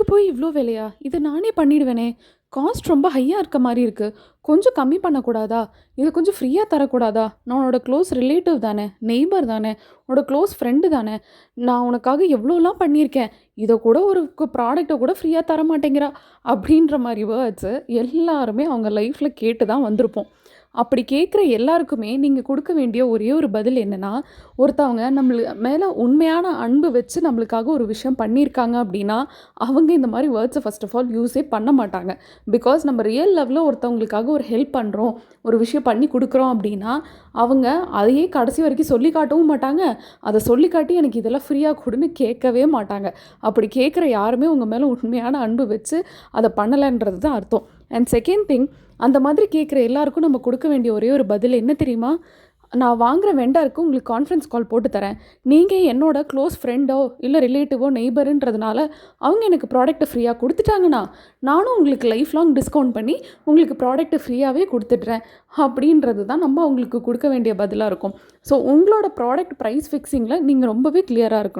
போய் இவ்ளோ விலையா? இத நானே பண்ணிடுவேனே! காஸ்ட் ரொம்ப ஹையா இருக்க மாரி இருக்கு. கொஞ்சம் கம்மி பண்ணக்கூடாதா? இத கொஞ்சம் ஃப்ரீயா தரக்கூடாதா? நான் உன்னோட க்ளோஸ் ரிலேட்டிவ் தானே! நெய்பர் தானே! உன்னோட க்ளோஸ் ஃப்ரெண்டு தானே! நான் உனக்காக எவ்ளோலாம் பண்ணியிருக்கேன். இத கூட ஒரு ப்ராடக்ட்ட கூட ஃப்ரீயா தர மாட்டேங்கிறா! அப்டின்ற மாரி வேர்ட்ஸு எல்லாருமே அவங்க லைஃப்ல கேட்டு தான் வந்திருப்போம். அப்படி கேட்குற எல்லாருக்குமே நீங்க குடுக்க வேண்டிய ஒரே ஒரு பதில் என்னன்னா, ஒருத்தவங்க மேல உண்மையான அன்பு வச்சு நம்மளுக்காக ஒரு விஷயம் பண்ணியிருக்காங்க அப்படின்னா, அவங்க இந்த மாரி வேர்ட்ஸ ஃபர்ஸ்ட் ஆஃப் ஆல் யூஸே பண்ண மாட்டாங்க. பிகாஸ் நம்ம ரியல் லவ்ல ஒருத்தவங்களுக்காக ஒரு ஹெல்ப் பண்றோம், ஒரு விஷயம் பண்ணி குடுக்குறோம் அப்படின்னா, அவங்க அதையே கடைசி வரைக்கும் சொல்லி காட்டவும் மாட்டாங்க. அத சொல்லி காட்டி எனக்கு இதெல்லாம் ஃப்ரீயா குடுன்னு கேட்கவே மாட்டாங்க. அப்படி கேட்குற யாருமே உங்க மேல உண்மையான அன்பு வச்சு அத பண்ணலன்றது தான் அர்த்தம். அண்ட் செகண்ட் திங், அந்த மாதிரி கேட்குற எல்லாருக்கும் நம்ம கொடுக்க வேண்டிய ஒரே ஒரு பதில் என்ன தெரியுமா? நான் வாங்குற வெண்டருக்கு உங்களுக்கு கான்ஃபரன்ஸ் கால் போட்டு தரேன். நீங்க என்னோட க்ளோஸ் ஃப்ரெண்டோ, இல்ல ரிலேட்டிவோ, நெய்பருன்றதுனால அவங்க எனக்கு ப்ராடக்ட்ட ஃப்ரீயா குடுத்துட்டாங்கன்னா, நானும் உங்களுக்கு லைஃப் லாங் டிஸ்கவுண்ட் பண்ணி உங்களுக்கு ப்ராடக்ட்ட ஃப்ரீயாவே குடுத்துடுறேன். அப்படின்றது தான் நம்ம அவங்களுக்கு குடுக்க வேண்டிய பதிலா இருக்கும். ஸோ உங்களோட ப்ராடக்ட் பிரைஸ் ஃபிக்ஸிங்கில நீங்க ரொம்பவே கிளியரா இருக்கணும்.